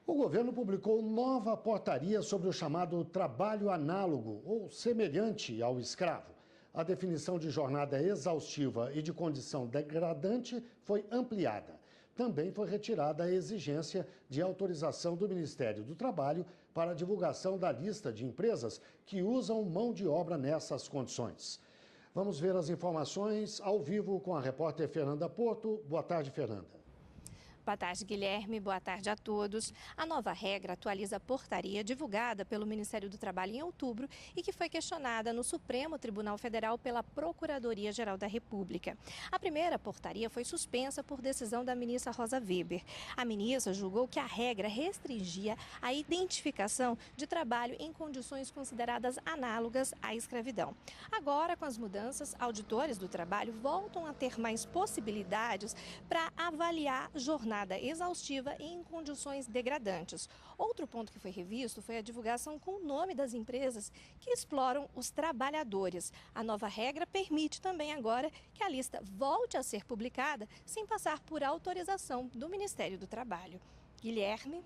O governo publicou nova portaria sobre o chamado trabalho análogo ou semelhante ao escravo. A definição de jornada exaustiva e de condição degradante foi ampliada. Também foi retirada a exigência de autorização do Ministério do Trabalho para a divulgação da lista de empresas que usam mão de obra nessas condições. Vamos ver as informações ao vivo com a repórter Fernanda Porto. Boa tarde, Fernanda. Boa tarde, Guilherme. Boa tarde a todos. A nova regra atualiza a portaria divulgada pelo Ministério do Trabalho em outubro e que foi questionada no Supremo Tribunal Federal pela Procuradoria-Geral da República. A primeira portaria foi suspensa por decisão da ministra Rosa Weber. A ministra julgou que a regra restringia a identificação de trabalho em condições consideradas análogas à escravidão. Agora, com as mudanças, auditores do trabalho voltam a ter mais possibilidades para avaliar jornada exaustiva e em condições degradantes. Outro ponto que foi revisto foi a divulgação com o nome das empresas que exploram os trabalhadores. A nova regra permite também agora que a lista volte a ser publicada sem passar por autorização do Ministério do Trabalho. Guilherme.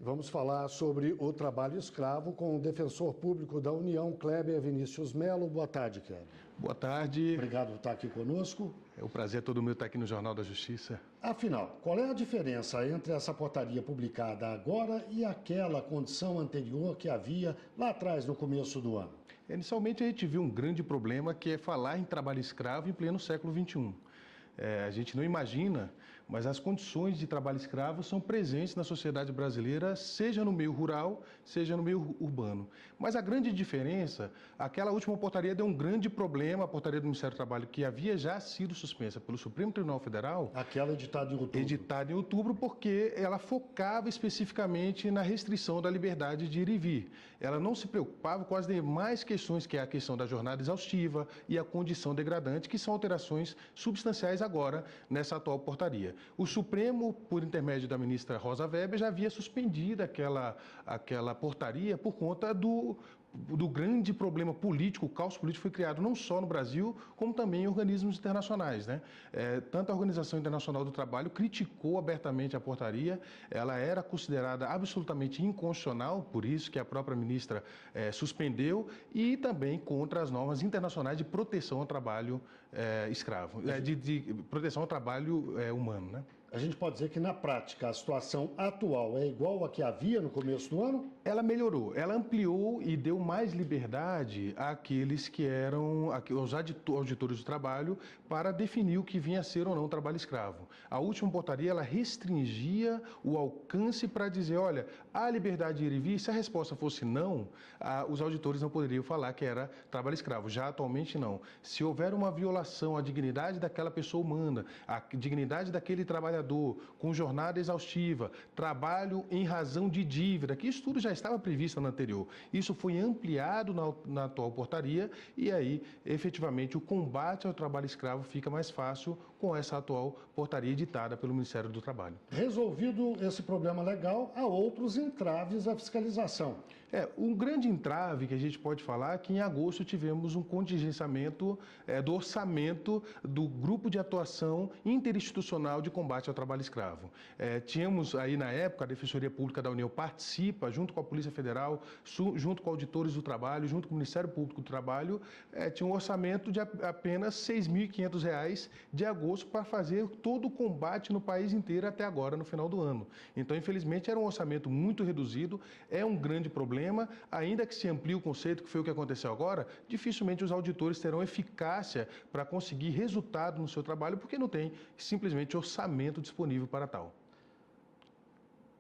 Vamos falar sobre o trabalho escravo com o defensor público da União, Kleber Vinícius Melo. Boa tarde, Kleber. Boa tarde. Obrigado por estar aqui conosco. É um prazer todo meu estar aqui no Jornal da Justiça. Afinal, qual é a diferença entre essa portaria publicada agora e aquela condição anterior que havia lá atrás, no começo do ano? Inicialmente, a gente viu um grande problema que é falar em trabalho escravo em pleno século XXI. A gente não imagina, mas as condições de trabalho escravo são presentes na sociedade brasileira, seja no meio rural, seja no meio urbano. Mas a grande diferença, aquela última portaria deu um grande problema, a portaria do Ministério do Trabalho, que havia já sido suspensa pelo Supremo Tribunal Federal. Aquela editada em outubro. Editada em outubro, porque ela focava especificamente na restrição da liberdade de ir e vir. Ela não se preocupava com as demais questões, que é a questão da jornada exaustiva e a condição degradante, que são alterações substanciais agora nessa atual portaria. O Supremo, por intermédio da ministra Rosa Weber, já havia suspendido aquela portaria por conta do grande problema político. O caos político foi criado não só no Brasil, como também em organismos internacionais, né? Tanto a Organização Internacional do Trabalho criticou abertamente a portaria, ela era considerada absolutamente inconstitucional, por isso que a própria ministra suspendeu, e também contra as normas internacionais de proteção ao trabalho escravo, de proteção ao trabalho humano, né? A gente pode dizer que, na prática, a situação atual é igual a que havia no começo do ano? Ela melhorou, ela ampliou e deu mais liberdade àqueles que eram os auditores do trabalho para definir o que vinha a ser ou não trabalho escravo. A última portaria, ela restringia o alcance para dizer, olha, há liberdade de ir e vir. Se a resposta fosse não, os auditores não poderiam falar que era trabalho escravo. Já atualmente não. Se houver uma violação à dignidade daquela pessoa humana, à dignidade daquele trabalhador, com jornada exaustiva, trabalho em razão de dívida, que isso tudo já estava previsto na anterior. Isso foi ampliado na atual portaria e aí, efetivamente, o combate ao trabalho escravo fica mais fácil com essa atual portaria editada pelo Ministério do Trabalho. Resolvido esse problema legal, há outros entraves à fiscalização. Um grande entrave que a gente pode falar é que em agosto tivemos um contingenciamento do orçamento do Grupo de Atuação Interinstitucional de Combate ao Trabalho Escravo. Tínhamos aí na época, a Defensoria Pública da União participa, junto com a Polícia Federal, junto com auditores do trabalho, junto com o Ministério Público do Trabalho, tinha um orçamento de apenas R$ 6.500 de agosto para fazer todo o combate no país inteiro até agora, no final do ano. Então, infelizmente, era um orçamento muito reduzido, é um grande problema, ainda que se amplie o conceito, que foi o que aconteceu agora, dificilmente os auditores terão eficácia para conseguir resultado no seu trabalho, porque não tem simplesmente orçamento disponível para tal.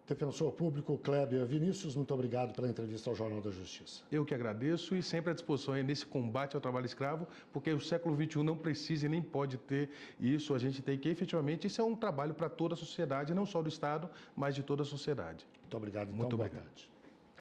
Defensor Público Kleber Vinícius, muito obrigado pela entrevista ao Jornal da Justiça. Eu que agradeço e sempre à disposição nesse combate ao trabalho escravo, porque o século XXI não precisa e nem pode ter isso. A gente tem que, efetivamente, isso é um trabalho para toda a sociedade, não só do Estado, mas de toda a sociedade. Muito obrigado, então. Muito Boa obrigado. tarde.